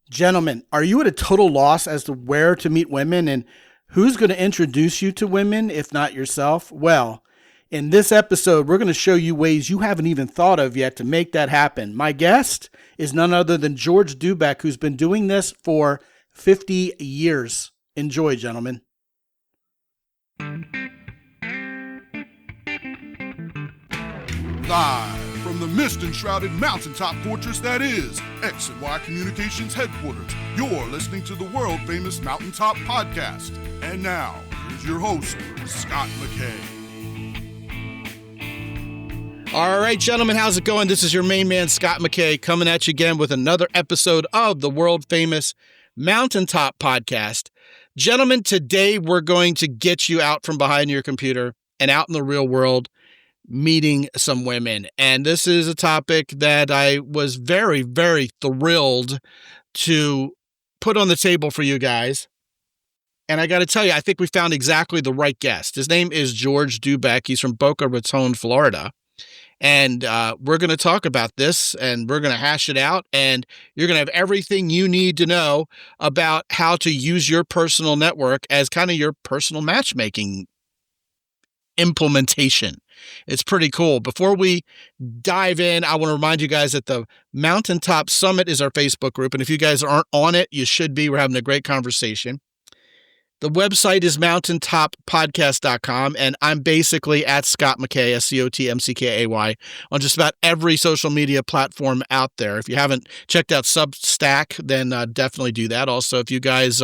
Gentlemen, are you at a total loss as to where to meet women and who's going to introduce you to women if not yourself? Well, in this episode, we're going to show you ways you haven't even thought of yet to make that happen. My guest is none other than George Dubeck, who's been doing this for 50 years. Enjoy, gentlemen. Live from the mist-enshrouded mountaintop fortress that is X and Y Communications headquarters, you're listening to the world-famous Mountaintop Podcast. And now, here's your host, Scott McKay. All right, gentlemen, how's it going? This is your main man, Scott McKay, coming at you again with another episode of the world-famous Mountaintop Podcast. Gentlemen, today we're going to get you out from behind your computer and out in the real world, meeting some women. And this is a topic that I was very, very thrilled to put on the table for you guys. And I got to tell you, I think we found exactly the right guest. His name is George Dubeck. He's from Boca Raton, Florida. And we're going to talk about this and we're going to hash it out. And you're going to have everything you need to know about how to use your personal network as kind of your personal matchmaking implementation. It's pretty cool. Before we dive in, I want to remind you guys that the Mountaintop Summit is our Facebook group. And if you guys aren't on it, you should be. We're having a great conversation. The website is mountaintoppodcast.com. And I'm basically at Scott McKay, SCOTMCKAY, on just about every social media platform out there. If you haven't checked out Substack, then definitely do that. Also, if you guys,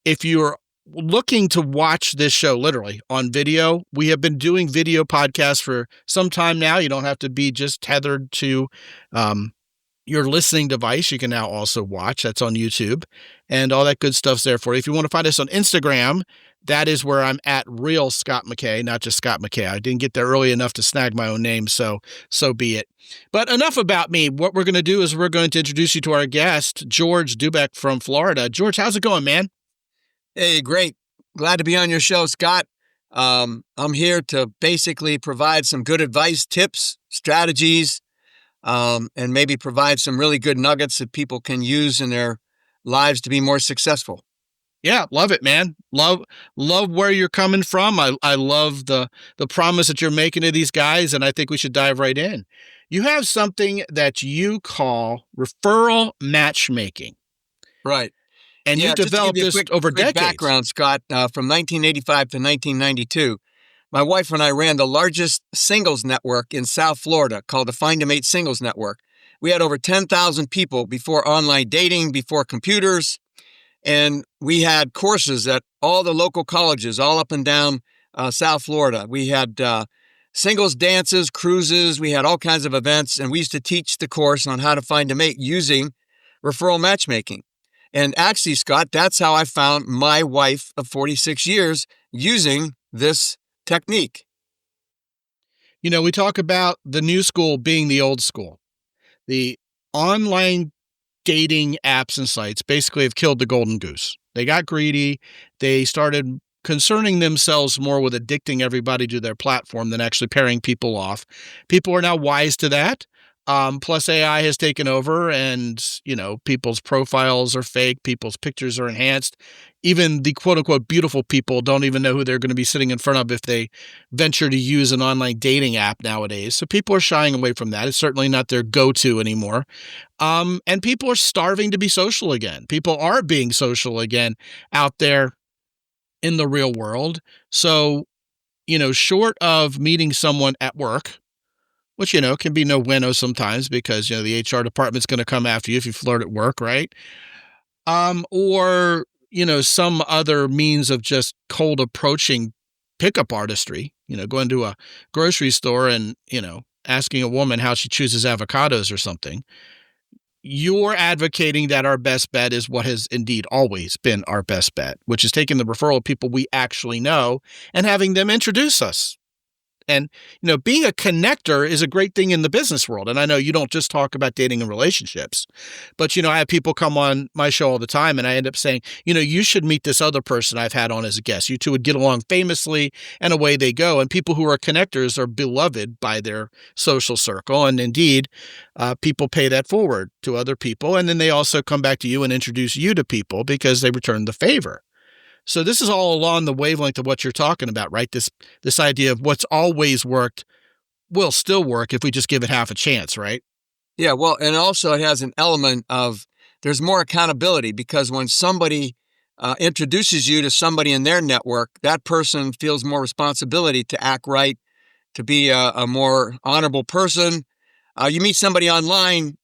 if you're looking to watch this show literally on video, we have been doing video podcasts for some time now. You don't have to be just tethered to your listening device. You can now also watch. That's on YouTube and all that good stuff's there for you. If you want to find us on Instagram, that is where I'm at Real Scott McKay, not just Scott McKay. I didn't get there early enough to snag my own name, so be it. But enough about me. What we're going to do is we're going to introduce you to our guest, George Dubeck from Florida. George, how's it going, man? Hey, great. Glad to be on your show, Scott. I'm here to basically provide some good advice, tips, strategies, and maybe provide some really good nuggets that people can use in their lives to be more successful. Yeah, love it, man. Love where you're coming from. I love the promise that you're making to these guys, and I think we should dive right in. You have something that you call referral matchmaking. Right. And you developed this over decades. Background, Scott, from 1985 to 1992. My wife and I ran the largest singles network in South Florida called the Find a Mate Singles Network. We had over 10,000 people before online dating, before computers, and we had courses at all the local colleges, all up and down South Florida. We had singles dances, cruises, we had all kinds of events, and we used to teach the course on how to find a mate using referral matchmaking. And actually, Scott, that's how I found my wife of 46 years using this technique. You know, we talk about the new school being the old school. The online dating apps and sites basically have killed the golden goose. They got greedy. They started concerning themselves more with addicting everybody to their platform than actually pairing people off. People are now wise to that. Plus AI has taken over and, you know, people's profiles are fake. People's pictures are enhanced. Even the quote unquote beautiful people don't even know who they're going to be sitting in front of if they venture to use an online dating app nowadays. So people are shying away from that. It's certainly not their go-to anymore. And people are starving to be social again. People are being social again out there in the real world. So, you know, short of meeting someone at work, which, you know, can be no bueno sometimes because, you know, the HR department's going to come after you if you flirt at work, right? Or, you know, some other means of just cold approaching pickup artistry, you know, going to a grocery store and, you know, asking a woman how she chooses avocados or something. You're advocating that our best bet is what has indeed always been our best bet, which is taking the referral of people we actually know and having them introduce us. And, being a connector is a great thing in the business world. And I know you don't just talk about dating and relationships, but, I have people come on my show all the time and I end up saying, you should meet this other person I've had on as a guest. You two would get along famously, and away they go. And people who are connectors are beloved by their social circle. And indeed, people pay that forward to other people. And then they also come back to you and introduce you to people because they return the favor. So this is all along the wavelength of what you're talking about, right? This idea of what's always worked will still work if we just give it half a chance, right? Yeah, well, and also it has an element of there's more accountability, because when somebody introduces you to somebody in their network, that person feels more responsibility to act right, to be a more honorable person. You meet somebody online,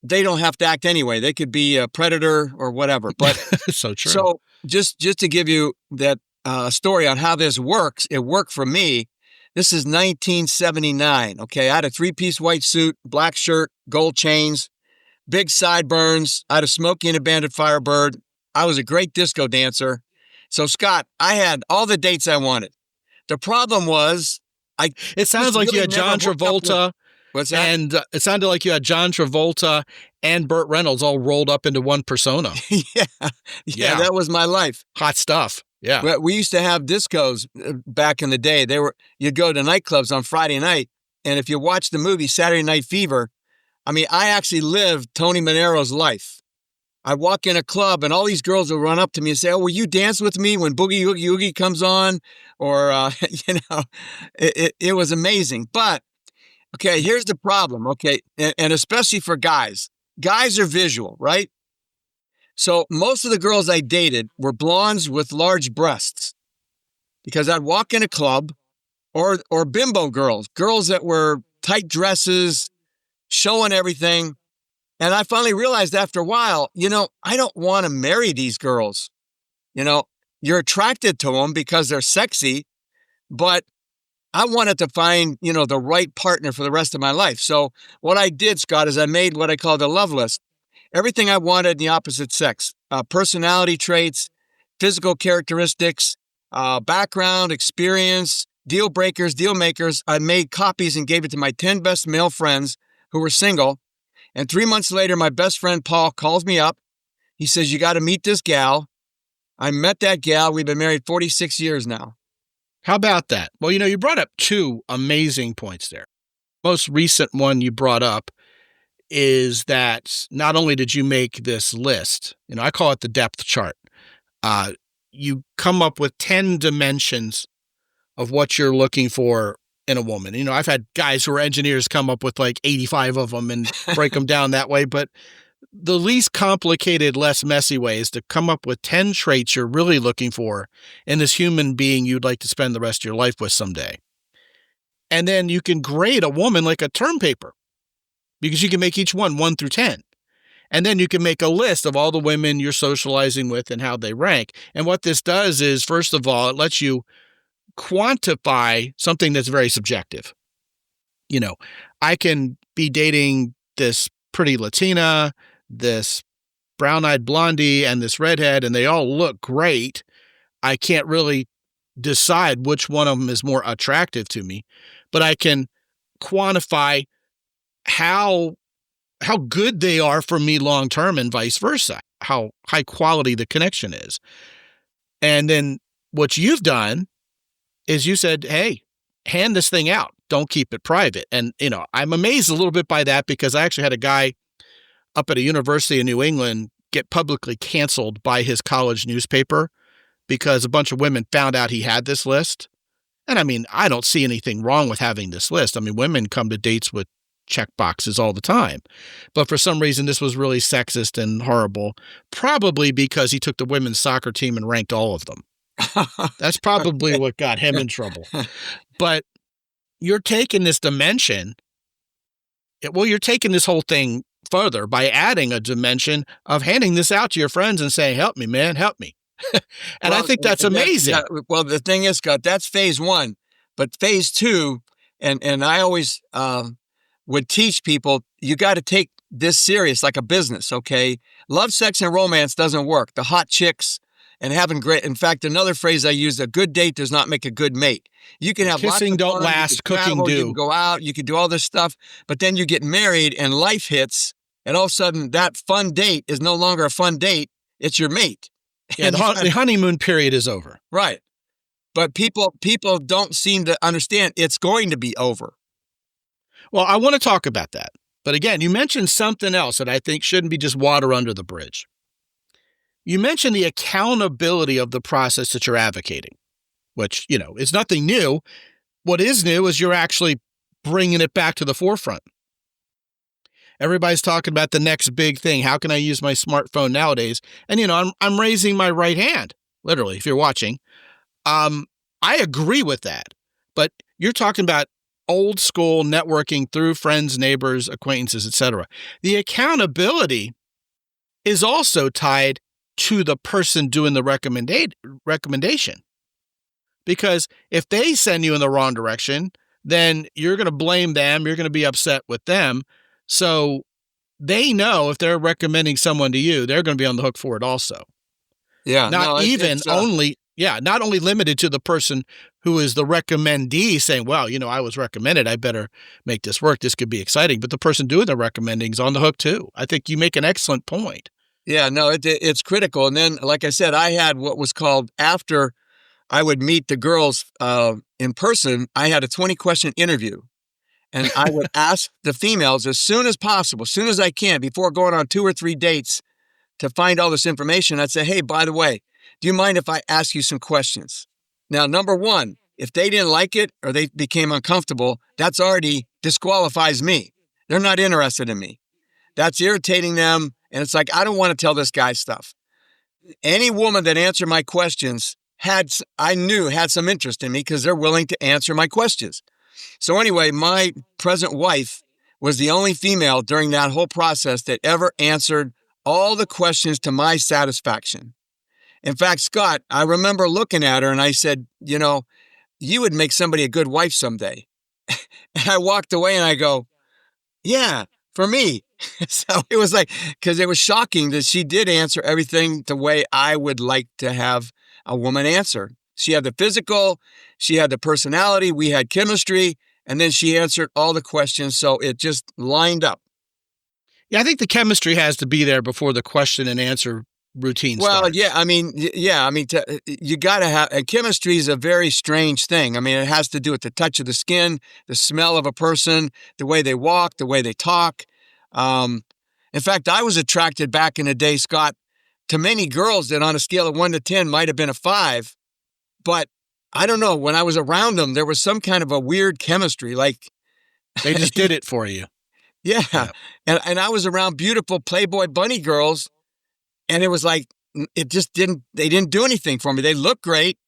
they don't have to act anyway. They could be a predator or whatever. But So true. So just to give you that story on how this works, it worked for me. This is 1979, okay? I had a three-piece white suit, black shirt, gold chains, big sideburns. I had a Smokey and a Bandit Firebird. I was a great disco dancer. So, Scott, I had all the dates I wanted. The problem was It sounds like you had John Travolta. What's that? And it sounded like you had John Travolta and Burt Reynolds all rolled up into one persona. Yeah, that was my life. Hot stuff. Yeah. But we used to have discos back in the day. You'd go to nightclubs on Friday night, and if you watch the movie Saturday Night Fever, I actually lived Tony Manero's life. I'd walk in a club, and all these girls would run up to me and say, "Oh, will you dance with me when Boogie Oogie Oogie comes on?" Or, it was amazing. But, okay, here's the problem, okay, and especially for guys. Guys are visual, right? So most of the girls I dated were blondes with large breasts, because I'd walk in a club, or bimbo girls that were tight dresses, showing everything. And I finally realized after a while, I don't want to marry these girls. You're attracted to them because they're sexy, but I wanted to find, the right partner for the rest of my life. So what I did, Scott, is I made what I call the love list. Everything I wanted in the opposite sex, personality traits, physical characteristics, background, experience, deal breakers, deal makers. I made copies and gave it to my 10 best male friends who were single. And 3 months later, my best friend Paul calls me up. He says, "You got to meet this gal." I met that gal. We've been married 46 years now. How about that? Well, you brought up two amazing points there. Most recent one you brought up is that not only did you make this list, I call it the depth chart. You come up with 10 dimensions of what you're looking for in a woman. I've had guys who are engineers come up with like 85 of them and break them down that way. But the least complicated, less messy way is to come up with 10 traits you're really looking for in this human being you'd like to spend the rest of your life with someday. And then you can grade a woman like a term paper, because you can make each one 1 through 10. And then you can make a list of all the women you're socializing with and how they rank. And what this does is, first of all, it lets you quantify something that's very subjective. I can be dating this pretty Latina, this brown-eyed blondie, and this redhead, and they all look great. I can't really decide which one of them is more attractive to me, but I can quantify how good they are for me long-term, and vice versa, how high quality the connection is. And then what you've done is you said, "Hey, hand this thing out. Don't keep it private." And, I'm amazed a little bit by that, because I actually had a guy up at a university in New England get publicly canceled by his college newspaper because a bunch of women found out he had this list. And I don't see anything wrong with having this list. Women come to dates with check boxes all the time. But for some reason, this was really sexist and horrible, probably because he took the women's soccer team and ranked all of them. That's probably what got him in trouble. But you're taking this dimension. You're taking this whole thing further by adding a dimension of handing this out to your friends and saying, "Help me, man, help me." And I think that's amazing. Well, the thing is, Scott, that's phase one. But phase two, and I always would teach people, you got to take this serious like a business, okay? Love, sex, and romance doesn't work. The hot chicks and having great. In fact, another phrase I use: a good date does not make a good mate. You can have Kissing lots of don't fun, last, you can cooking travel, do. You can go out, you can do all this stuff, but then you get married and life hits, and all of a sudden that fun date is no longer a fun date; it's your mate. Yeah, the honeymoon period is over. Right. But people don't seem to understand it's going to be over. Well, I want to talk about that. But again, you mentioned something else that I think shouldn't be just water under the bridge. You mentioned the accountability of the process that you're advocating, which, is nothing new. What is new is you're actually bringing it back to the forefront. Everybody's talking about the next big thing. How can I use my smartphone nowadays? And, I'm raising my right hand, literally, if you're watching. I agree with that, but you're talking about old school networking through friends, neighbors, acquaintances, etc. The accountability is also tied to the person doing the recommendation. Because if they send you in the wrong direction, then you're going to blame them. You're going to be upset with them. So they know if they're recommending someone to you, they're going to be on the hook for it also. Yeah. Not only limited to the person who is the recommendee saying, well, I was recommended, I better make this work. This could be exciting. But the person doing the recommending is on the hook too. I think you make an excellent point. Yeah, no, it's critical. And then, like I said, I had what was called, after I would meet the girls in person, I had a 20-question interview. And I would ask the females as soon as possible, as soon as I can, before going on 2 or 3 dates to find all this information. I'd say, hey, by the way, do you mind if I ask you some questions? Now, number one, if they didn't like it or they became uncomfortable, that's already disqualifies me. They're not interested in me. That's irritating them. And it's like, I don't want to tell this guy stuff. Any woman that answered my questions I knew had some interest in me because they're willing to answer my questions. So anyway, my present wife was the only female during that whole process that ever answered all the questions to my satisfaction. In fact, Scott, I remember looking at her and I said, you would make somebody a good wife someday. And I walked away and I go, yeah, for me. So it was like, because it was shocking that she did answer everything the way I would like to have a woman answer. She had the physical, she had the personality, we had chemistry, and then she answered all the questions. So it just lined up. Yeah, I think the chemistry has to be there before the question and answer routine starts. You got to have, chemistry is a very strange thing. I mean, it has to do with the touch of the skin, the smell of a person, the way they walk, the way they talk. In fact, I was attracted back in the day, Scott, to many girls that on a scale of 1 to 10 might have been a 5. But I don't know, when I was around them, there was some kind of a weird chemistry. Like they just did it for you. Yeah. And I was around beautiful Playboy bunny girls, and it was like, they didn't do anything for me. They looked great,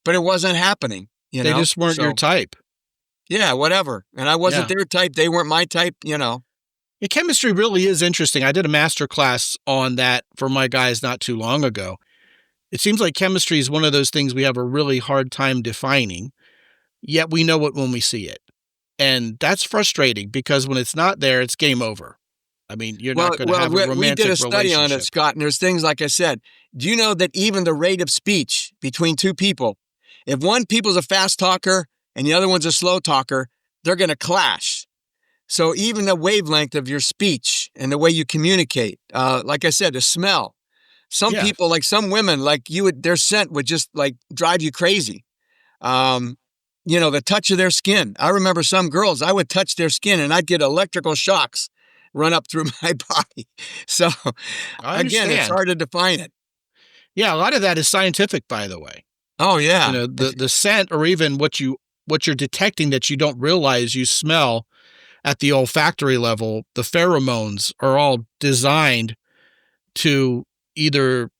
but it wasn't happening. They just weren't your type. Yeah, whatever. And I wasn't their type. They weren't my type, Yeah, chemistry really is interesting. I did a master class on that for my guys not too long ago. It seems like chemistry is one of those things we have a really hard time defining, yet we know it when we see it. And that's frustrating because when it's not there, it's game over. I mean, you're not going to have a romantic relationship. We did a study on it, Scott, and there's things like I said. Do you know that even the rate of speech between two people, if one people's a fast talker and the other one's a slow talker, they're going to clash. So even the wavelength of your speech and the way you communicate, like I said, the smell. Some people, like some women, like their scent would just like drive you crazy. The touch of their skin. I remember some girls, I would touch their skin and I'd get electrical shocks run up through my body. So again, it's hard to define it. Yeah, a lot of that is scientific, by the way. Oh yeah. The scent, or even what you're detecting that you don't realize you smell at the olfactory level, the pheromones are all designed to either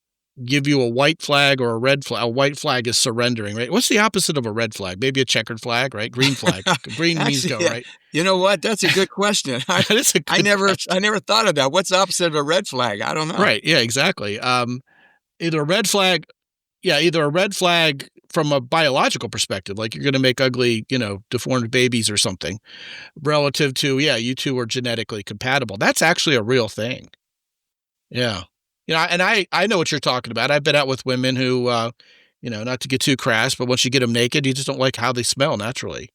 give you a white flag or a red flag. A white flag is surrendering, right? What's the opposite of a red flag? Maybe a checkered flag, right? Green flag. Green means go, right? You know what? That's a good question. I never thought of that. What's the opposite of a red flag? I don't know. Right. Yeah, exactly. Either a red flag from a biological perspective, like you're going to make ugly, deformed babies or something, relative to, you two are genetically compatible. That's actually a real thing. Yeah. And I know what you're talking about. I've been out with women who, not to get too crass, but once you get them naked, you just don't like how they smell naturally.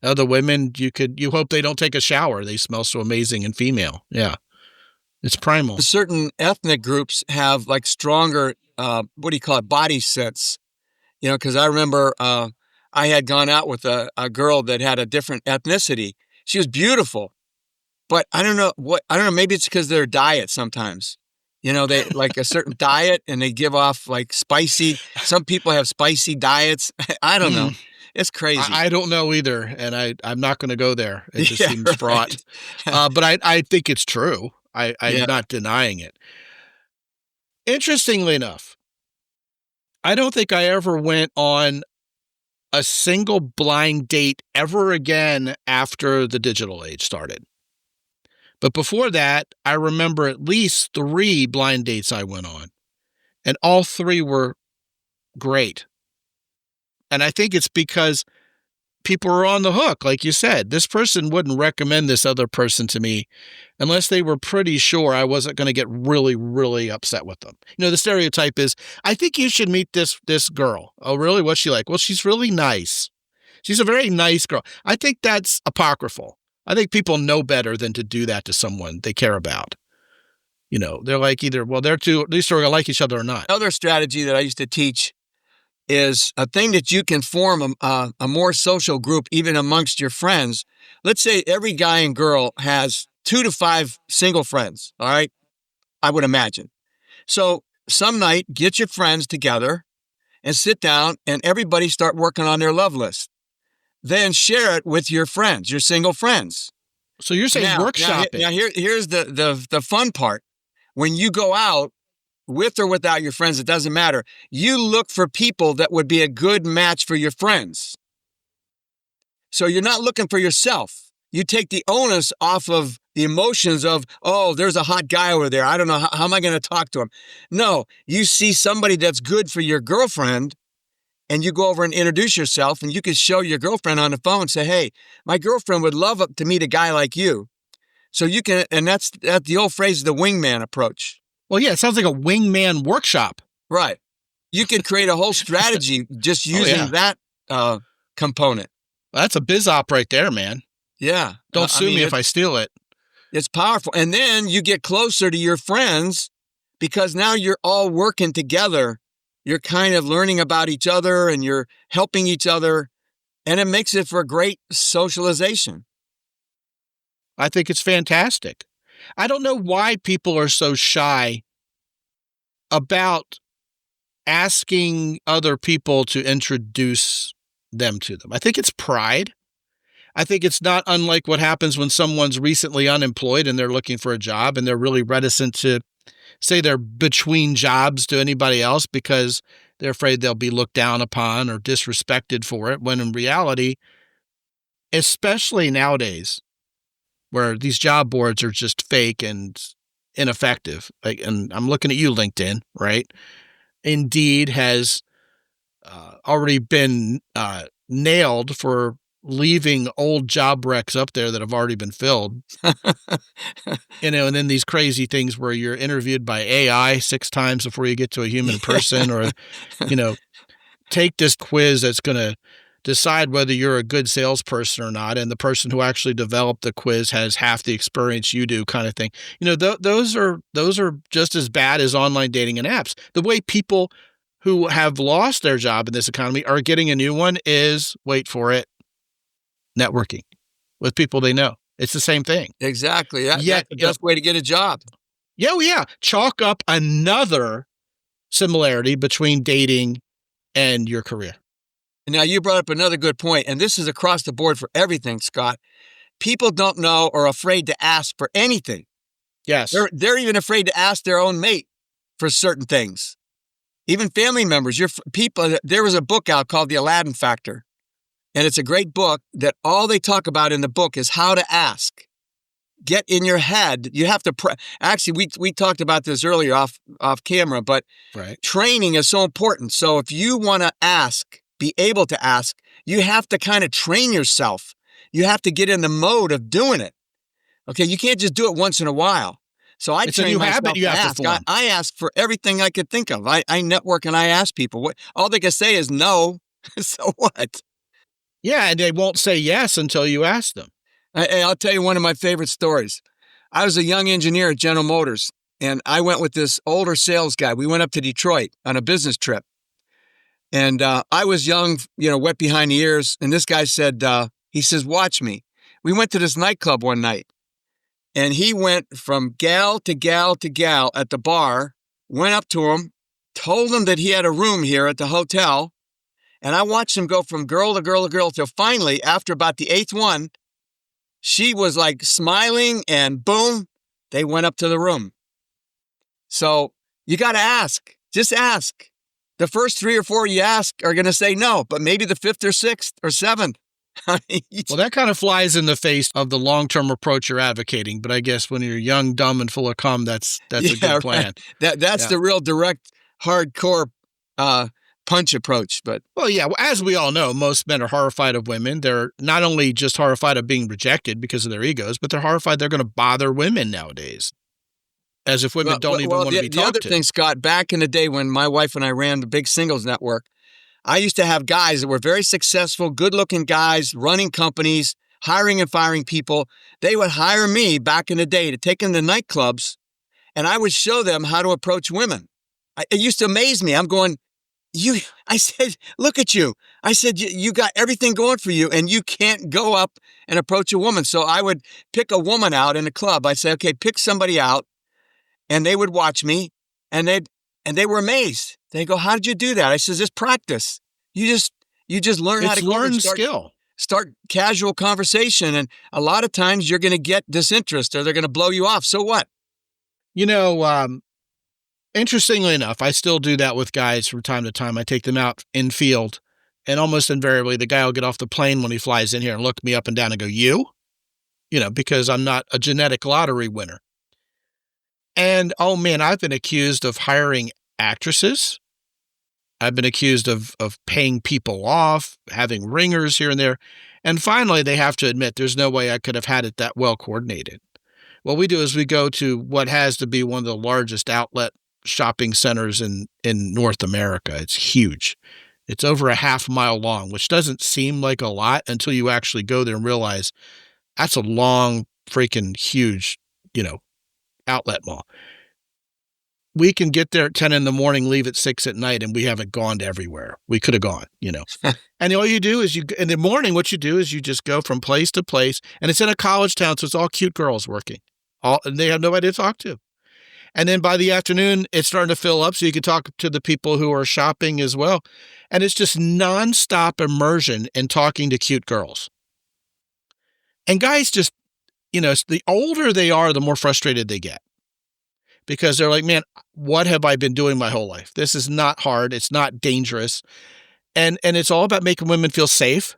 Other women, you hope they don't take a shower. They smell so amazing and female. Yeah. It's primal. Certain ethnic groups have like stronger, body sense. Because I remember I had gone out with a girl that had a different ethnicity. She was beautiful, but I don't know, maybe it's because of their diet sometimes. They like a certain diet and they give off like spicy. Some people have spicy diets. I don't know. It's crazy. I don't know either, and I'm not going to go there. It just seems fraught. But I think it's true. I'm not denying it. Interestingly enough, I don't think I ever went on a single blind date ever again after the digital age started. But before that, I remember at least 3 blind dates I went on, and all 3 were great. And I think it's because people are on the hook. Like you said, this person wouldn't recommend this other person to me unless they were pretty sure I wasn't going to get really, really upset with them. The stereotype is, I think you should meet this girl. Oh, really? What's she like? Well, she's really nice. She's a very nice girl. I think that's apocryphal. I think people know better than to do that to someone they care about. They're like either, well, they're two, at least they're going to like each other or not. Another strategy that I used to teach is a thing that you can form a more social group even amongst your friends. Let's say every guy and girl has 2 to 5 single friends, all right? I would imagine. So some night, get your friends together and sit down and everybody start working on their love list. Then share it with your friends, your single friends. So you're saying workshopping. Now here's the fun part. When you go out, with or without your friends, it doesn't matter. You look for people that would be a good match for your friends. So you're not looking for yourself. You take the onus off of the emotions of, oh, there's a hot guy over there. I don't know, how am I going to talk to him? No, you see somebody that's good for your girlfriend and you go over and introduce yourself and you can show your girlfriend on the phone and say, hey, my girlfriend would love to meet a guy like you. So you can, and that's the old phrase, the wingman approach. Well, yeah, it sounds like a wingman workshop. Right. You could create a whole strategy just using that component. That's a biz op right there, man. Yeah. Don't sue me if I steal it. It's powerful. And then you get closer to your friends because now you're all working together. You're kind of learning about each other and you're helping each other. And it makes it for a great socialization. I think it's fantastic. I don't know why people are so shy about asking other people to introduce them to them. I think it's pride. I think it's not unlike what happens when someone's recently unemployed and they're looking for a job and they're really reticent to say they're between jobs to anybody else because they're afraid they'll be looked down upon or disrespected for it, when in reality, especially nowadays, where these job boards are just fake and ineffective. And I'm looking at you, LinkedIn, right? Indeed has already been nailed for leaving old job recs up there that have already been filled. And then these crazy things where you're interviewed by AI 6 times before you get to a human person, or, take this quiz that's going to decide whether you're a good salesperson or not, and the person who actually developed the quiz has half the experience you do, kind of thing. Those are just as bad as online dating and apps. The way people who have lost their job in this economy are getting a new one is, wait for it, networking with people they know. It's the same thing. Exactly. That's the best way to get a job. Yeah. Chalk up another similarity between dating and your career. Now, you brought up another good point, and this is across the board for everything, Scott. People don't know or are afraid to ask for anything. Yes. They're even afraid to ask their own mate for certain things. Even family members, there was a book out called The Aladdin Factor, and it's a great book that all they talk about in the book is how to ask. Get in your head. You have to actually, we talked about this earlier off camera, but right. Training is so important. So if you want to be able to ask, you have to kind of train yourself. You have to get in the mode of doing it. Okay, you can't just do it once in a while. So I It's a train new myself habit you to have to ask. form. I ask for everything I could think of. I network and I ask people. What all they can say is no. So what? Yeah, and they won't say yes until you ask them. I'll tell you one of my favorite stories. I was a young engineer at General Motors, and I went with this older sales guy. We went up to Detroit on a business trip. And I was young, wet behind the ears. And this guy said, he says, watch me. We went to this nightclub one night, and he went from gal to gal to gal at the bar, went up to him, told him that he had a room here at the hotel. And I watched him go from girl to girl to girl till finally, after about the eighth one, she was like smiling and boom, they went up to the room. So you got to ask. Just ask. The first 3 or 4 you ask are going to say no, but maybe the 5th or 6th or 7th. Well, that kind of flies in the face of the long-term approach you're advocating. But I guess when you're young, dumb, and full of cum, that's a good plan. Right. That's the real direct, hardcore punch approach. But well, yeah, as we all know, most men are horrified of women. They're not only just horrified of being rejected because of their egos, but they're horrified they're going to bother women nowadays. As if women don't even want to be talked to. The other thing, Scott, back in the day when my wife and I ran the big singles network, I used to have guys that were very successful, good-looking guys, running companies, hiring and firing people. They would hire me back in the day to take them to nightclubs, and I would show them how to approach women. It used to amaze me. I'm going, I said, look at you. I said, you got everything going for you, and you can't go up and approach a woman. So I would pick a woman out in a club. I'd say, okay, pick somebody out. And they would watch me, and they were amazed. They go, "How did you do that?" I said, "Just practice. You just learn how to learn skill. Start casual conversation, and a lot of times you're going to get disinterest, or they're going to blow you off. So what?" Interestingly enough, I still do that with guys from time to time. I take them out in field, and almost invariably, the guy will get off the plane when he flies in here and look me up and down and go, "You?" Because I'm not a genetic lottery winner. And, oh, man, I've been accused of hiring actresses. I've been accused of paying people off, having ringers here and there. And finally, they have to admit there's no way I could have had it that well coordinated. What we do is we go to what has to be one of the largest outlet shopping centers in North America. It's huge. It's over a half-mile long, which doesn't seem like a lot until you actually go there and realize that's a long, freaking huge, outlet mall. We can get there at 10 in the morning, leave at 6 at night, and we haven't gone to everywhere. We could have gone, And all you do is in the morning, what you do is you just go from place to place, and it's in a college town, so it's all cute girls working. And they have nobody to talk to. And then by the afternoon, it's starting to fill up, so you can talk to the people who are shopping as well. And it's just nonstop immersion in talking to cute girls. And guys just, the older they are, the more frustrated they get. Because they're like, man, what have I been doing my whole life? This is not hard. It's not dangerous. And it's all about making women feel safe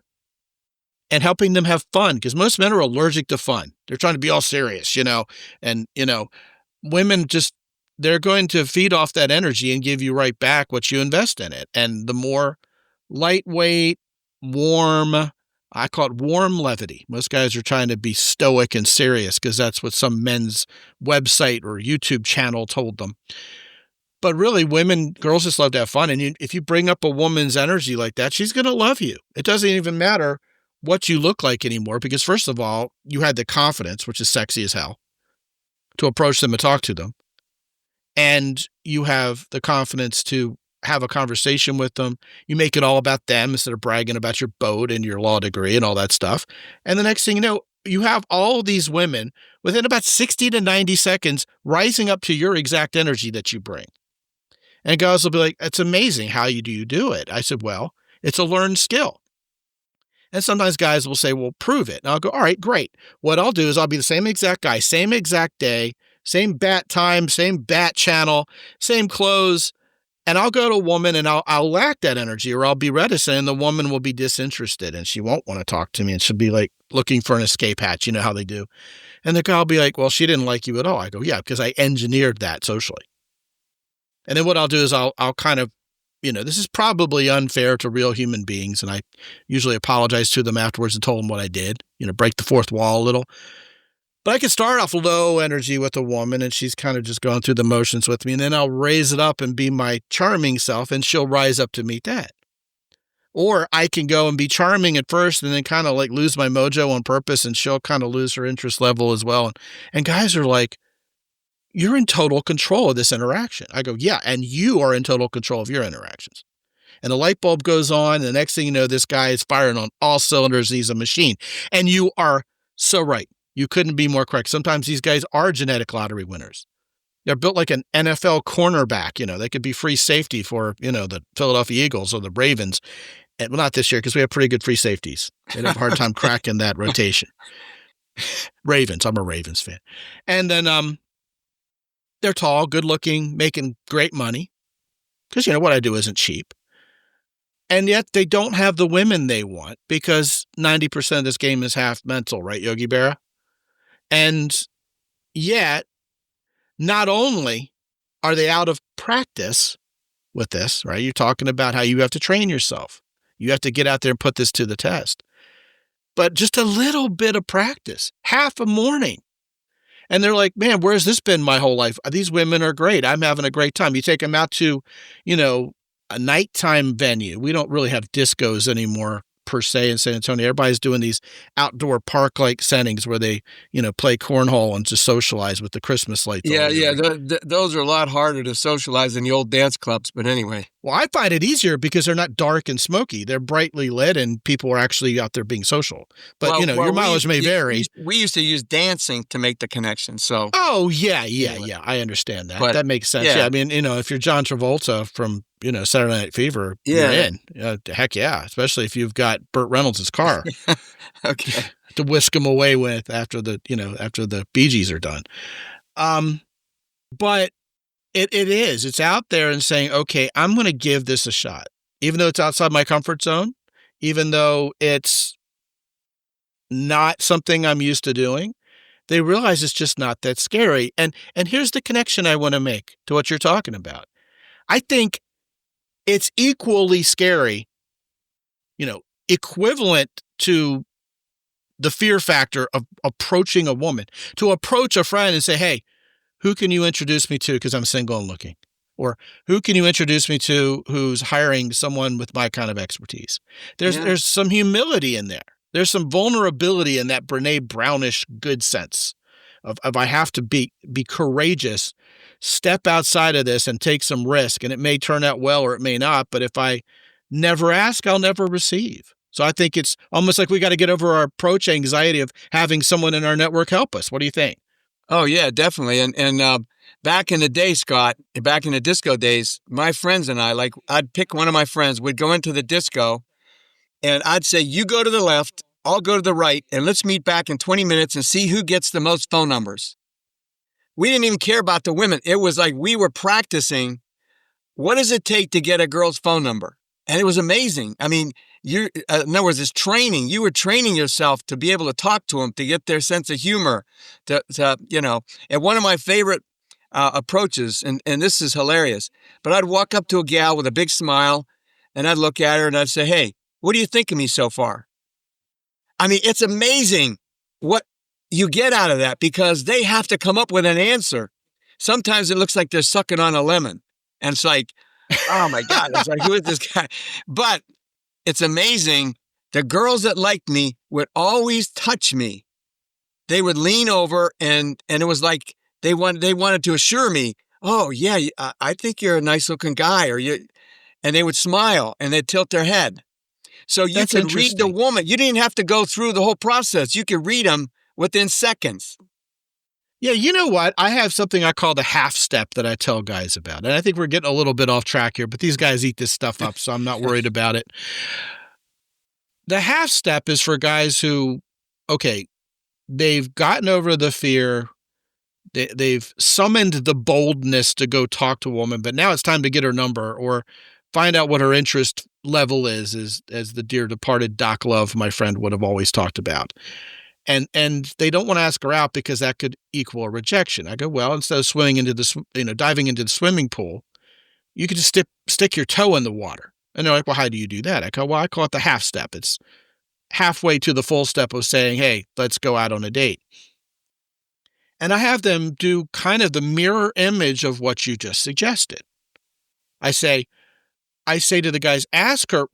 and helping them have fun. Because most men are allergic to fun. They're trying to be all serious, And, women they're going to feed off that energy and give you right back what you invest in it. And the more lightweight, warm, I call it warm levity. Most guys are trying to be stoic and serious because that's what some men's website or YouTube channel told them. But really, girls just love to have fun. And if you bring up a woman's energy like that, she's going to love you. It doesn't even matter what you look like anymore because, first of all, you had the confidence, which is sexy as hell, to approach them and talk to them. And you have the confidence to have a conversation with them. You make it all about them instead of bragging about your boat and your law degree and all that stuff. And the next thing you know, you have all these women within about 60 to 90 seconds rising up to your exact energy that you bring. And guys will be like, it's amazing. How do you do it? I said, well, it's a learned skill. And sometimes guys will say, well, prove it. And I'll go, all right, great. What I'll do is I'll be the same exact guy, same exact day, same bat time, same bat channel, same clothes. And I'll go to a woman and I'll lack that energy or I'll be reticent and the woman will be disinterested and she won't want to talk to me and she'll be like looking for an escape hatch. You know how they do. And the guy will be like, well, she didn't like you at all. I go, yeah, because I engineered that socially. And then what I'll do is I'll kind of, this is probably unfair to real human beings. And I usually apologize to them afterwards and told them what I did, break the fourth wall a little. But I can start off low energy with a woman and she's kind of just going through the motions with me. And then I'll raise it up and be my charming self and she'll rise up to meet that. Or I can go and be charming at first and then kind of like lose my mojo on purpose and she'll kind of lose her interest level as well. And guys are like, you're in total control of this interaction. I go, yeah, and you are in total control of your interactions. And the light bulb goes on. And the next thing you know, this guy is firing on all cylinders. He's a machine. And you are so right. You couldn't be more correct. Sometimes these guys are genetic lottery winners. They're built like an NFL cornerback. They could be free safety for, the Philadelphia Eagles or the Ravens. And, well, not this year because we have pretty good free safeties. They'd have a hard time cracking that rotation. Ravens. I'm a Ravens fan. And then they're tall, good looking, making great money. Because, what I do isn't cheap. And yet they don't have the women they want because 90% of this game is half mental, right, Yogi Berra? And yet, not only are they out of practice with this, right? You're talking about how you have to train yourself. You have to get out there and put this to the test. But just a little bit of practice, half a morning. And they're like, man, where's this been my whole life? These women are great. I'm having a great time. You take them out to, a nighttime venue. We don't really have discos anymore per se in San Antonio. Everybody's doing these outdoor park-like settings where they, play cornhole and just socialize with the Christmas lights. Yeah. Those are a lot harder to socialize than the old dance clubs. But anyway. Well, I find it easier because they're not dark and smoky. They're brightly lit and people are actually out there being social. But, your mileage may vary. We used to use dancing to make the connection. So. Oh, yeah. I understand that. That makes sense. Yeah. I mean, if you're John Travolta from, Saturday Night Fever, you're in. Heck yeah. Especially if you've got Burt Reynolds' car. Okay. To whisk him away with after the Bee Gees are done. But it's out there and saying, okay, I'm going to give this a shot, even though it's outside my comfort zone, even though it's not something I'm used to doing. They realize it's just not that scary. And here's the connection I want to make to what you're talking about. I think it's equally scary, equivalent to the fear factor of approaching a woman, to approach a friend and say, hey, who can you introduce me to because I'm single and looking? Or who can you introduce me to who's hiring someone with my kind of expertise? There's some humility in there. There's some vulnerability in that Brene Brownish good sense of I have to be courageous, step outside of this and take some risk. And it may turn out well or it may not. But if I never ask, I'll never receive. So I think it's almost like we got to get over our approach anxiety of having someone in our network help us. What do you think? Oh, yeah, definitely. And back in the day, Scott, back in the disco days, my friends and I, I'd pick one of my friends, we'd go into the disco, and I'd say, you go to the left, I'll go to the right, and let's meet back in 20 minutes and see who gets the most phone numbers. We didn't even care about the women. It was like we were practicing, what does it take to get a girl's phone number? And it was amazing. I mean, in other words, it's training. You were training yourself to be able to talk to them, to get their sense of humor, And one of my favorite approaches, and this is hilarious, but I'd walk up to a gal with a big smile, and I'd look at her and I'd say, hey, what do you think of me so far? I mean, it's amazing what you get out of that because they have to come up with an answer. Sometimes it looks like they're sucking on a lemon. And it's like, oh my God, it's like, who is this guy? But it's amazing. The girls that liked me would always touch me. They would lean over and it was like they wanted to assure me, oh yeah, I think you're a nice looking guy, and they would smile and they'd tilt their head. So you could read the woman. You didn't have to go through the whole process. You could read them within seconds. Yeah, you know what? I have something I call the half step that I tell guys about. And I think we're getting a little bit off track here, but these guys eat this stuff up, so I'm not worried about it. The half step is for guys who, okay, they've gotten over the fear. They've summoned the boldness to go talk to a woman, but now it's time to get her number or find out what her interest level is, as the dear departed Doc Love, my friend, would have always talked about. And they don't want to ask her out because that could equal a rejection. I go, well, instead of diving into the swimming pool, you could just stick your toe in the water. And they're like, well, how do you do that? I go, well, I call it the half step. It's halfway to the full step of saying, hey, let's go out on a date. And I have them do kind of the mirror image of what you just suggested. I say to the guys, ask her,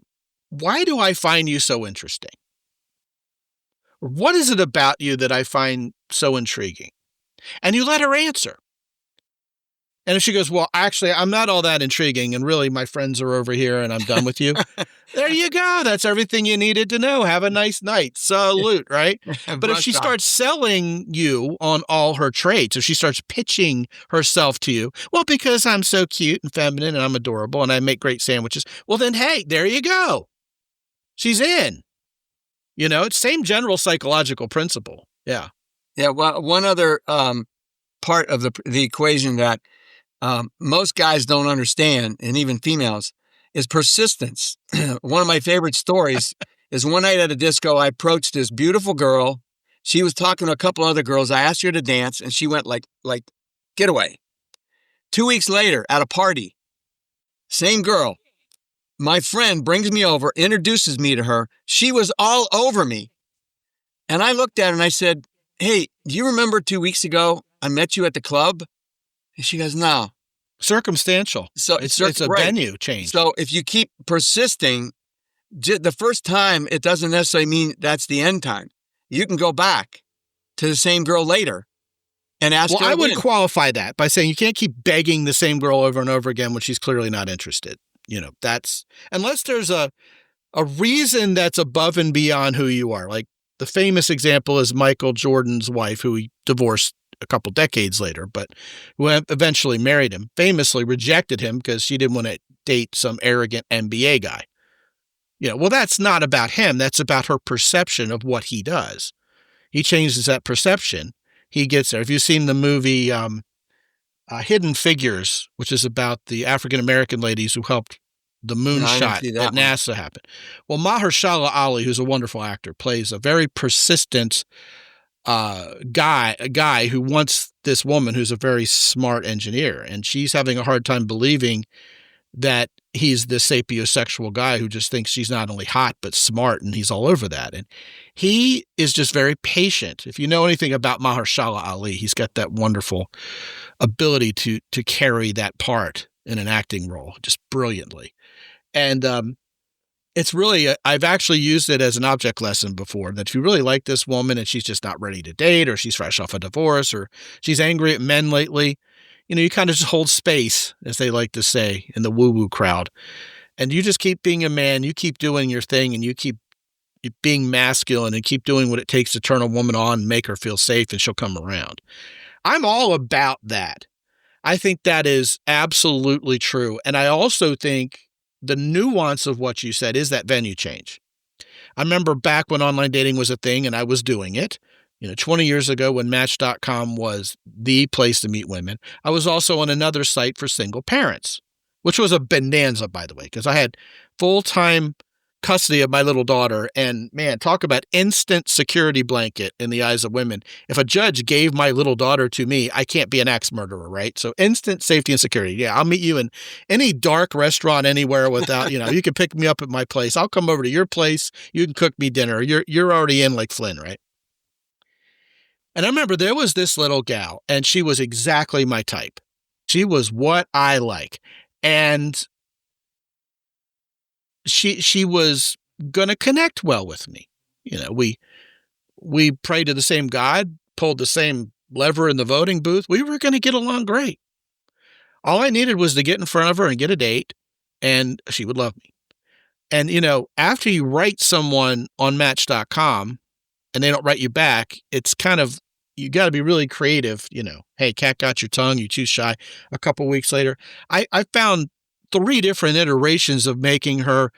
why do I find you so interesting? What is it about you that I find so intriguing? And you let her answer. And if she goes, well, actually, I'm not all that intriguing, and really my friends are over here and I'm done with you. There you go. That's everything you needed to know. Have a nice night. Salute, right? But if she starts selling you on all her traits, if she starts pitching herself to you, well, because I'm so cute and feminine and I'm adorable and I make great sandwiches, well, then, hey, there you go. She's in. It's same general psychological principle. Yeah. Yeah. Well, one other part of the equation that most guys don't understand, and even females, is persistence. One of my favorite stories is one night at a disco, I approached this beautiful girl. She was talking to a couple other girls. I asked her to dance, and she went like, get away. 2 weeks later, at a party, same girl. My friend brings me over, introduces me to her. She was all over me. And I looked at her and I said, hey, do you remember 2 weeks ago I met you at the club? And she goes, no. Circumstantial. So it's a venue change. So if you keep persisting, the first time, it doesn't necessarily mean that's the end time. You can go back to the same girl later and ask her again. I would qualify that by saying you can't keep begging the same girl over and over again when she's clearly not interested. That's unless there's a reason that's above and beyond who you are. Like the famous example is Michael Jordan's wife, who he divorced a couple decades later, but who eventually married him, famously rejected him because she didn't want to date some arrogant NBA guy. Well, that's not about him. That's about her perception of what he does. He changes that perception. He gets there. If you've seen the movie Hidden Figures, which is about the African-American ladies who helped the moonshot at NASA happen. Well, Mahershala Ali, who's a wonderful actor, plays a very persistent guy who wants this woman who's a very smart engineer, and she's having a hard time believing that he's this sapiosexual guy who just thinks she's not only hot but smart, and he's all over that. And he is just very patient. If you know anything about Mahershala Ali, he's got that wonderful ability to carry that part in an acting role just brilliantly. And it's really, I've actually used it as an object lesson before, that if you really like this woman and she's just not ready to date, or she's fresh off a divorce, or she's angry at men lately, you kind of just hold space, as they like to say in the woo-woo crowd. And you just keep being a man, you keep doing your thing, and you keep being masculine and keep doing what it takes to turn a woman on and make her feel safe, and she'll come around. I'm all about that. I think that is absolutely true. And I also think the nuance of what you said is that venue change. I remember back when online dating was a thing and I was doing it, 20 years ago when Match.com was the place to meet women. I was also on another site for single parents, which was a bonanza, by the way, because I had full-time custody of my little daughter. And man, talk about instant security blanket in the eyes of women. If a judge gave my little daughter to me, I can't be an axe murderer, right? So instant safety and security. Yeah, I'll meet you in any dark restaurant anywhere without, you can pick me up at my place. I'll come over to your place. You can cook me dinner. You're already in like Flynn, right? And I remember there was this little gal, and she was exactly my type. She was what I like. And she was going to connect well with me. We prayed to the same God, pulled the same lever in the voting booth. We were going to get along great. All I needed was to get in front of her and get a date, and she would love me. And, after you write someone on Match.com and they don't write you back, it's kind of, you got to be really creative. Hey, cat got your tongue, you too shy. A couple weeks later, I found 3 different iterations of making her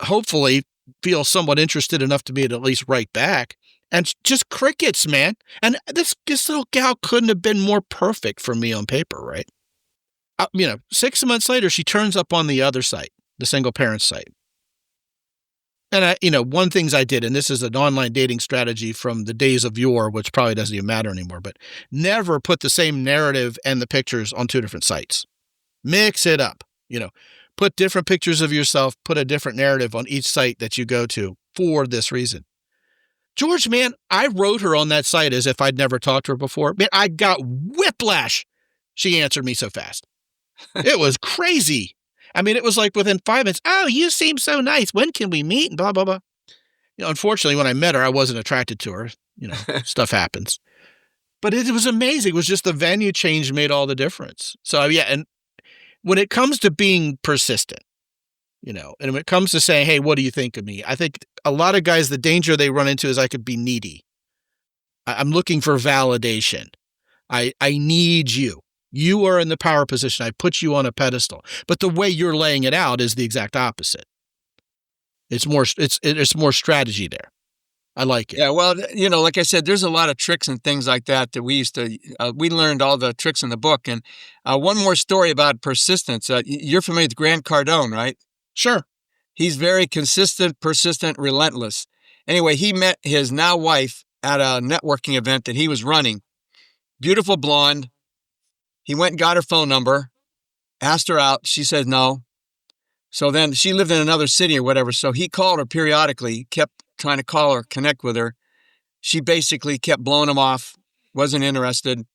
hopefully feel somewhat interested enough to be to at least write back, and just crickets, man. And this little gal couldn't have been more perfect for me on paper, right? 6 months later, she turns up on the other site, the single parent site. And one things I did, and this is an online dating strategy from the days of yore, which probably doesn't even matter anymore, but never put the same narrative and the pictures on 2 different sites. Mix it up, put different pictures of yourself, put a different narrative on each site that you go to for this reason. George, man, I wrote her on that site as if I'd never talked to her before. Man, I got whiplash. She answered me so fast. It was crazy. I mean, it was like within 5 minutes. Oh, you seem so nice. When can we meet? And blah, blah, blah. Unfortunately, when I met her, I wasn't attracted to her. Stuff happens. But it was amazing. It was just the venue change made all the difference. So, yeah. And when it comes to being persistent, and when it comes to saying, hey, what do you think of me? I think a lot of guys, the danger they run into is I could be needy. I'm looking for validation. I need you. You are in the power position. I put you on a pedestal. But the way you're laying it out is the exact opposite. It's more strategy there. I like it. Yeah, well, like I said, there's a lot of tricks and things like that we learned all the tricks in the book. And one more story about persistence. You're familiar with Grant Cardone, right? Sure. He's very consistent, persistent, relentless. Anyway, he met his now wife at a networking event that he was running. Beautiful blonde. He went and got her phone number, asked her out. She said no. So then she lived in another city or whatever. So he called her periodically, kept trying to call her, connect with her. She basically kept blowing him off, wasn't interested.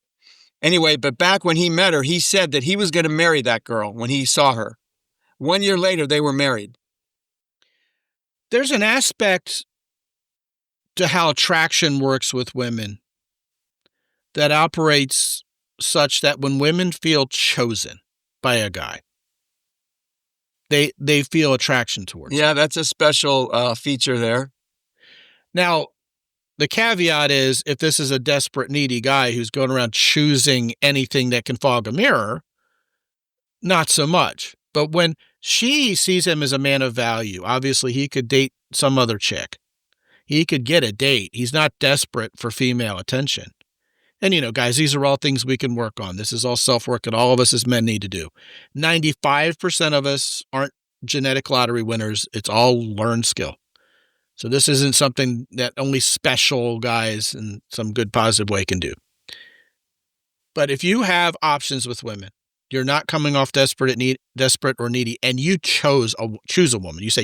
Anyway, but back when he met her, he said that he was going to marry that girl when he saw her. 1 year later, they were married. There's an aspect to how attraction works with women that operates such that when women feel chosen by a guy, they feel attraction towards Yeah, him. that's a special feature there. Now, the caveat is if this is a desperate, needy guy who's going around choosing anything that can fog a mirror, not so much. But when she sees him as a man of value, obviously he could date some other chick. He could get a date. He's not desperate for female attention. And, guys, these are all things we can work on. This is all self-work that all of us as men need to do. 95% of us aren't genetic lottery winners. It's all learned skill. So this isn't something that only special guys in some good positive way can do. But if you have options with women, you're not coming off desperate or needy, and you choose a woman. You say,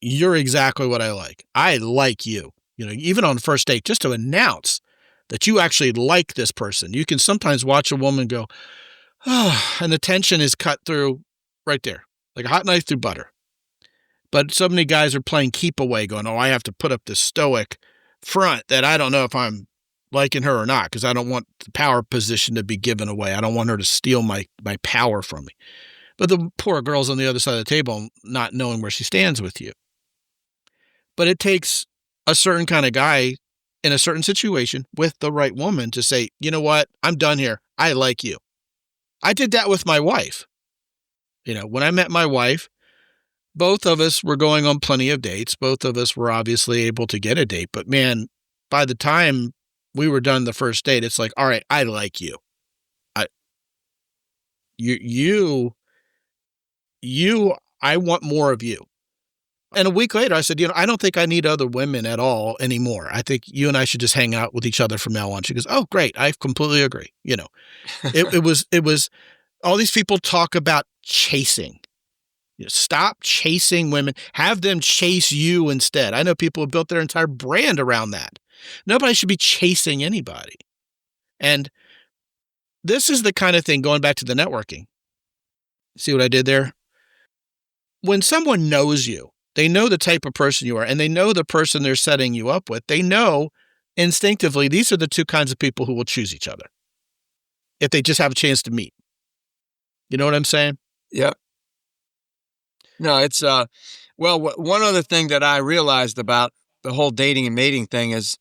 you're exactly what I like. I like you. Even on the first date, just to announce that you actually like this person. You can sometimes watch a woman go, oh, and the tension is cut through right there, like a hot knife through butter. But so many guys are playing keep away, going, oh, I have to put up this stoic front that I don't know if I'm liking her or not, because I don't want the power position to be given away. I don't want her to steal my power from me. But the poor girl's on the other side of the table not knowing where she stands with you. But it takes a certain kind of guy in a certain situation with the right woman to say, you know what, I'm done here. I like you. I did that with my wife. When I met my wife, both of us were going on plenty of dates. Both of us were obviously able to get a date. But man, by the time we were done the first date, it's like, all right, I like you. I want more of you. And a week later, I said, I don't think I need other women at all anymore. I think you and I should just hang out with each other from now on. She goes, oh, great. I completely agree. It was all these people talk about chasing. Stop chasing women. Have them chase you instead. I know people have built their entire brand around that. Nobody should be chasing anybody. And this is the kind of thing, going back to the networking. See what I did there? When someone knows you, they know the type of person you are, and they know the person they're setting you up with. They know instinctively these are the two kinds of people who will choose each other if they just have a chance to meet. You know what I'm saying? Yeah. No, it's, one other thing that I realized about the whole dating and mating thing is,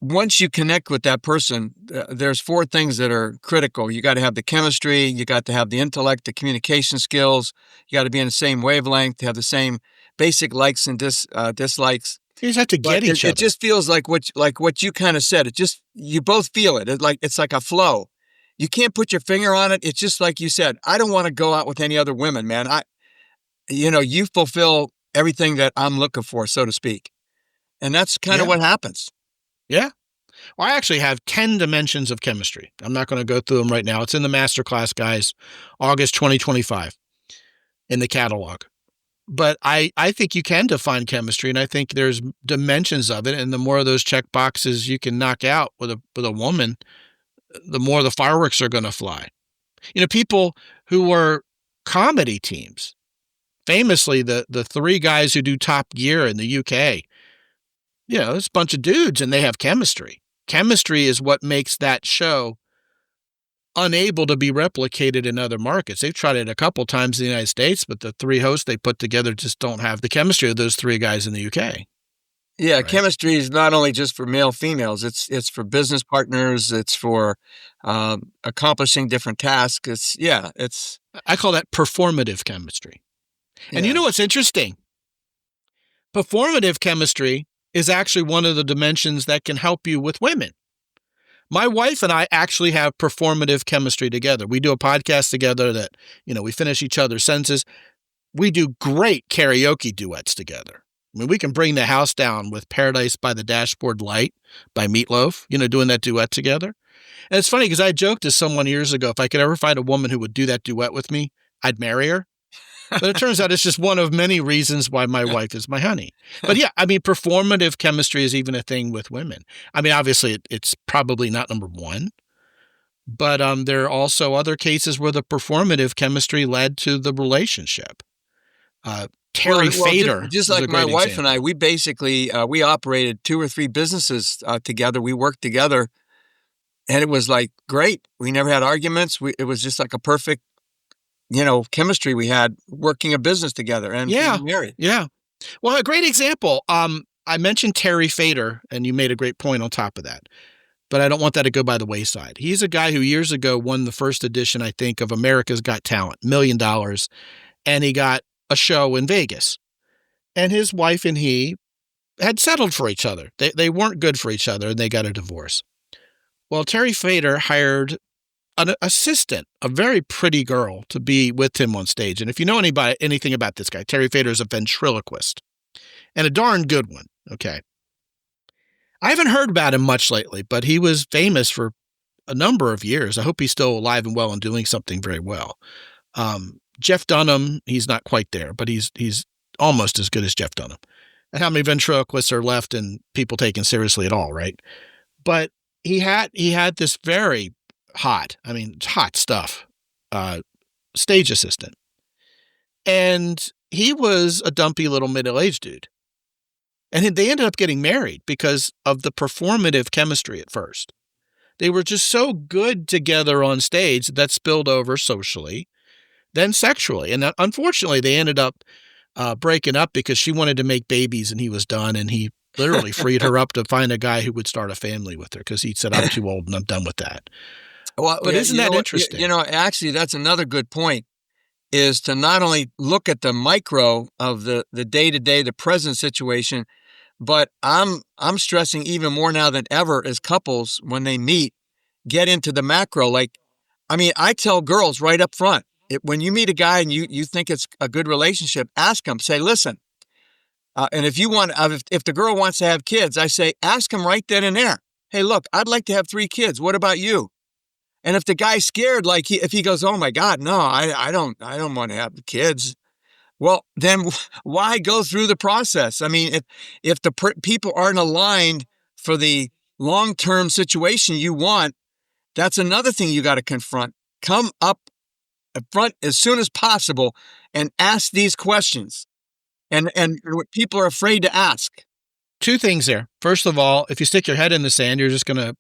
once you connect with that person, there's 4 things that are critical. You got to have the chemistry, you got to have the intellect, the communication skills, you got to be in the same wavelength, have the same basic likes and dislikes. You just have to get each other. It just feels like what you kind of said. You both feel it. It's like a flow. You can't put your finger on it. It's just like you said. I don't want to go out with any other women, man. You fulfill everything that I'm looking for, so to speak. And that's kind of what happens. Yeah. Well, I actually have 10 dimensions of chemistry. I'm not going to go through them right now. It's in the masterclass, guys, August 2025 in the catalog. But I think you can define chemistry, and I think there's dimensions of it. And the more of those check boxes you can knock out with a woman, the more the fireworks are going to fly. People who were comedy teams, famously the three guys who do Top Gear in the UK, it's a bunch of dudes and they have chemistry. Chemistry is what makes that show unable to be replicated in other markets. They've tried it a couple times in the United States, but the three hosts they put together just don't have the chemistry of those three guys in the UK. Yeah, Right. Chemistry is not only just for male females. It's for business partners. It's for accomplishing different tasks. I call that performative chemistry. And you know what's interesting? Performative chemistry is actually one of the dimensions that can help you with women. My wife and I actually have performative chemistry together. We do a podcast together that, we finish each other's sentences. We do great karaoke duets together. I mean, we can bring the house down with Paradise by the Dashboard Light by Meatloaf, doing that duet together. And it's funny because I joked to someone years ago, if I could ever find a woman who would do that duet with me, I'd marry her. But it turns out it's just one of many reasons why my wife is my honey. But yeah, performative chemistry is even a thing with women. Obviously it's probably not number one, but there are also other cases where the performative chemistry led to the relationship. Terry Fader. Just like my wife and I, we basically, we operated 2 or 3 businesses together. We worked together and it was like great. We never had arguments. It was just like a perfect, chemistry we had working a business together and being married. Yeah. Well, a great example. I mentioned Terry Fader, and you made a great point on top of that, but I don't want that to go by the wayside. He's a guy who years ago won the first edition, I think, of America's Got Talent, $1 million, and he got a show in Vegas. And his wife and he had settled for each other. They weren't good for each other, and they got a divorce. Well, Terry Fader hired an assistant, a very pretty girl, to be with him on stage. And if you know anything about this guy, Terry Fader is a ventriloquist and a darn good one. Okay. I haven't heard about him much lately, but he was famous for a number of years. I hope he's still alive and well and doing something very well. Jeff Dunham, he's not quite there, but he's almost as good as Jeff Dunham. And how many ventriloquists are left and people taken seriously at all, right? But he had this very hot stuff, stage assistant. And he was a dumpy little middle-aged dude. And they ended up getting married because of the performative chemistry at first. They were just so good together on stage that spilled over socially, then sexually. And unfortunately, they ended up breaking up because she wanted to make babies and he was done. And he literally freed her up to find a guy who would start a family with her because he said, I'm too old and I'm done with that. Well, but isn't that interesting? Actually, that's another good point, is to not only look at the micro of the day-to-day, the present situation, but I'm stressing even more now than ever as couples, when they meet, get into the macro. I tell girls right up front, when you meet a guy and you think it's a good relationship, ask him, say, listen, and if the girl wants to have kids, I say, ask him right then and there. Hey, look, I'd like to have 3 kids. What about you? And if the guy's scared, if he goes, oh my God, no, I don't want to have the kids. Well, then why go through the process? If the people aren't aligned for the long-term situation you want, that's another thing you got to confront. Come up front as soon as possible and ask these questions. And what people are afraid to ask. 2 things there. First of all, if you stick your head in the sand, you're just going to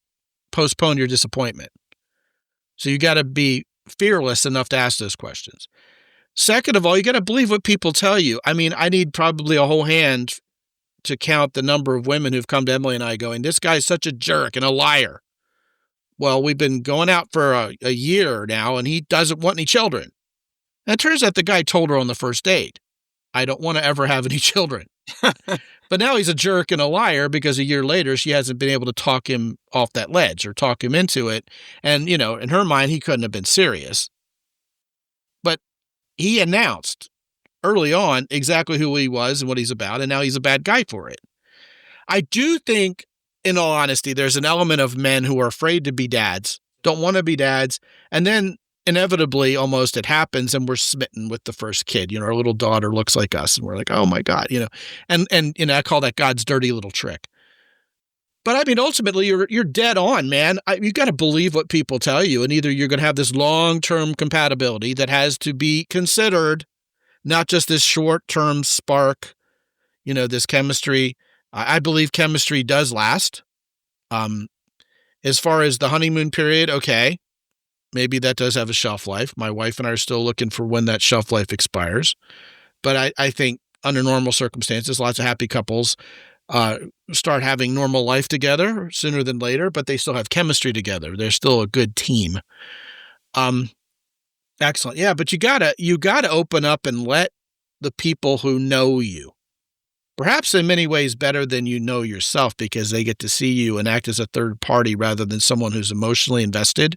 postpone your disappointment. So you got to be fearless enough to ask those questions. Second of all, you got to believe what people tell you. I need probably a whole hand to count the number of women who've come to Emily and I going, this guy's such a jerk and a liar. Well, we've been going out for a year now and he doesn't want any children. And it turns out the guy told her on the first date, I don't want to ever have any children. But now he's a jerk and a liar because a year later she hasn't been able to talk him off that ledge or talk him into it. And, in her mind, he couldn't have been serious. But he announced early on exactly who he was and what he's about, and now he's a bad guy for it. I do think, in all honesty, there's an element of men who are afraid to be dads, don't want to be dads, and then inevitably almost it happens and we're smitten with the first kid. Our little daughter looks like us and we're like, oh my God, and I call that God's dirty little trick. But I mean, ultimately, you're dead on, man. You got to believe what people tell you, and either you're going to have this long-term compatibility that has to be considered, not just this short-term spark, this chemistry. I believe chemistry does last. As far as the honeymoon period, okay, maybe that does have a shelf life. My wife and I are still looking for when that shelf life expires. But I think under normal circumstances, lots of happy couples start having normal life together sooner than later, but they still have chemistry together. They're still a good team. Excellent. Yeah, but you gotta open up and let the people who know you, perhaps in many ways better than you know yourself, because they get to see you and act as a third party rather than someone who's emotionally invested.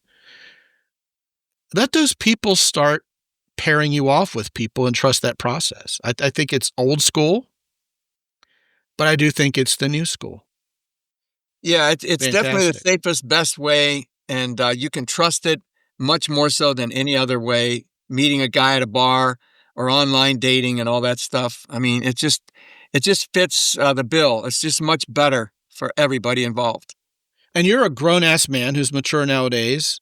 Let those people start pairing you off with people and trust that process. I think it's old school, but I do think it's the new school. Yeah, it's definitely the safest, best way, and you can trust it much more so than any other way, meeting a guy at a bar or online dating and all that stuff. I mean, it just fits the bill. It's just much better for everybody involved. And you're a grown-ass man who's mature nowadays,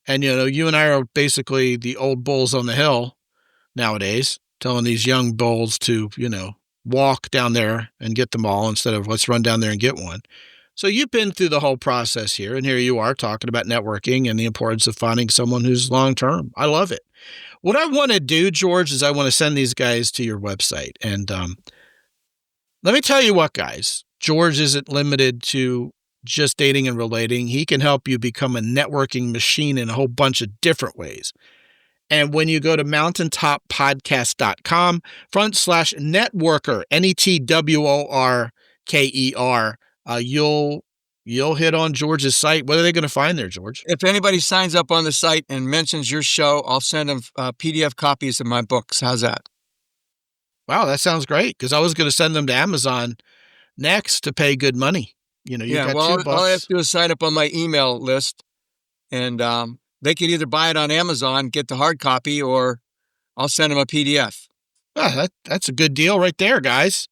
and you and I are basically the old bulls on the hill nowadays, telling these young bulls to, walk down there and get them all instead of let's run down there and get one. So you've been through the whole process here, and here you are talking about networking and the importance of finding someone who's long-term. I love it. What I want to do, George, is I want to send these guys to your website. And let me tell you what, guys, George isn't limited to just dating and relating. He can help you become a networking machine in a whole bunch of different ways. And when you go to mountaintoppodcast.com/networker, NETWORKER, you'll hit on George's site. What are they going to find there, George? If anybody signs up on the site and mentions your show, I'll send them PDF copies of my books. How's that? Wow, that sounds great, because I was going to send them to Amazon next to pay good money. Got $2. All I have to do is sign up on my email list, and they could either buy it on Amazon, get the hard copy, or I'll send them a PDF. That's a good deal right there, guys.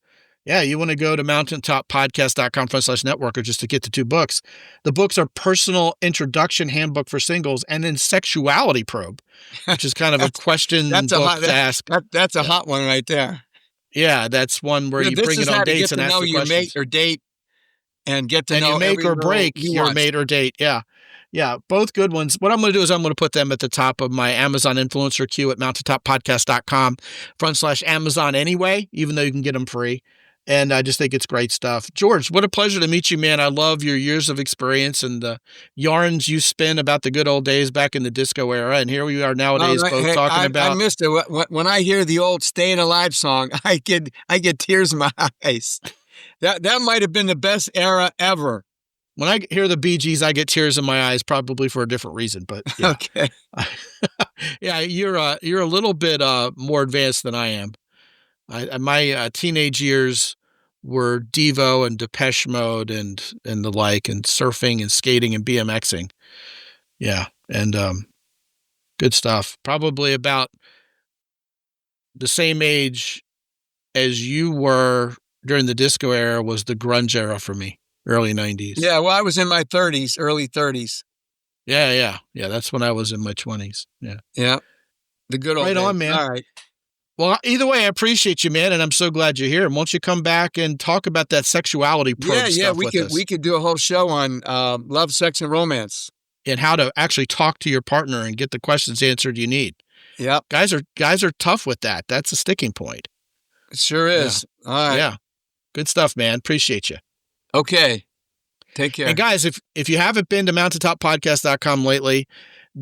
Yeah, you want to go to mountaintoppodcast.com/networker just to get the 2 books. The books are Personal Introduction Handbook for Singles and then Sexuality Probe, which is kind of a question book to ask. That's a hot one right there. Yeah, that's one where you bring it on dates and ask the questions. Your mate or date and get to know you make or break your mate or date. Yeah. Yeah, both good ones. What I'm going to do is I'm going to put them at the top of my Amazon influencer queue at mountaintoppodcast.com/Amazon anyway, even though you can get them free. And I just think it's great stuff. George, what a pleasure to meet you, man. I love your years of experience and the yarns you spin about the good old days back in the disco era. And here we are nowadays talking about... I missed it. When I hear the old Staying Alive song, I get tears in my eyes. That might have been the best era ever. When I hear the Bee Gees, I get tears in my eyes, probably for a different reason. But yeah. Okay. Yeah, you're a little bit more advanced than I am. My teenage years were Devo and Depeche Mode and the like, and surfing and skating and BMXing. Yeah, and good stuff. Probably about the same age as you were during the disco era was the grunge era for me, early 90s. Yeah, well, I was in my 30s, early 30s. Yeah. That's when I was in my 20s. Yeah. The good old days. Right on, man. All right. Well, either way, I appreciate you, man, and I'm so glad you're here. And won't you come back and talk about that sexuality probe stuff with us? We could do a whole show on love, sex, and romance. And how to actually talk to your partner and get the questions answered you need. Yep. Guys are tough with that. That's a sticking point. It sure is. Yeah. All right. Yeah. Good stuff, man. Appreciate you. Okay. Take care. And guys, if you haven't been to mountaintoppodcast.com lately,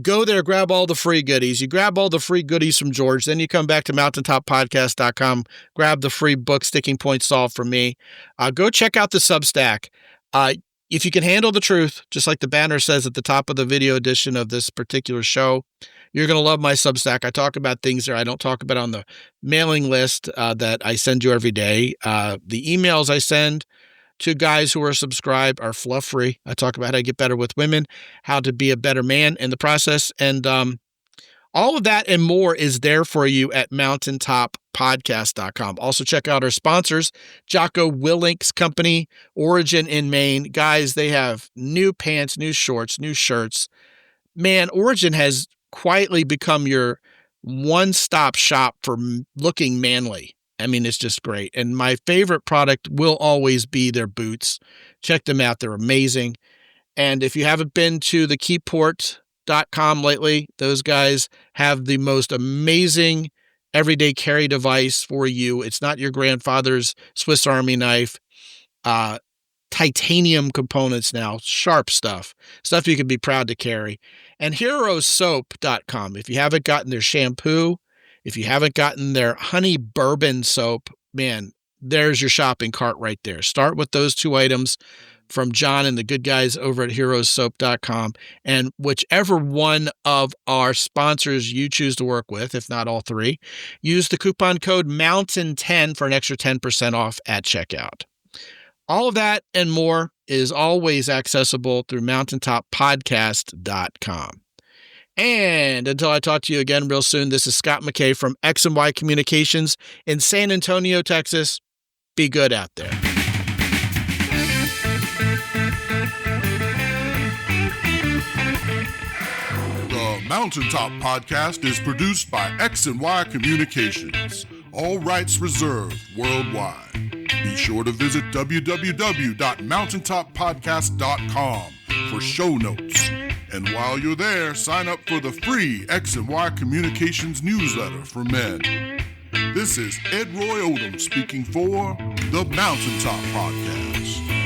go there, grab all the free goodies. You grab all the free goodies from George, then you come back to mountaintoppodcast.com, grab the free book, Sticking Point Solved from me. Go check out the Substack. If you can handle the truth, just like the banner says at the top of the video edition of this particular show, you're going to love my Substack. I talk about things there I don't talk about on the mailing list that I send you every day. The emails I send to guys who are subscribed are fluff free. I talk about how to get better with women, how to be a better man in the process. And All of that and more is there for you at mountaintoppodcast.com. Also, check out our sponsors, Jocko Willink's company, Origin in Maine. Guys, they have new pants, new shorts, new shirts. Man, Origin has quietly become your one-stop shop for looking manly. I mean, it's just great. And my favorite product will always be their boots. Check them out. They're amazing. And if you haven't been to the Keyport.com lately, those guys have the most amazing everyday carry device for you. It's not your grandfather's Swiss Army knife. Titanium components now, sharp stuff you can be proud to carry. And herosoap.com. If you haven't gotten their shampoo, if you haven't gotten their honey bourbon soap, man, there's your shopping cart right there. Start with those two items from John and the good guys over at herosoap.com. And whichever one of our sponsors you choose to work with, if not all three, use the coupon code MOUNTAIN10 for an extra 10% off at checkout. All of that and more is always accessible through mountaintoppodcast.com. And until I talk to you again real soon, this is Scott McKay from X&Y Communications in San Antonio, Texas. Be good out there. The Mountaintop Podcast is produced by X&Y Communications. All rights reserved worldwide. Be sure to visit www.mountaintoppodcast.com for show notes. And while you're there, sign up for the free X&Y Communications newsletter for men. This is Ed Roy Odom speaking for the Mountaintop Podcast.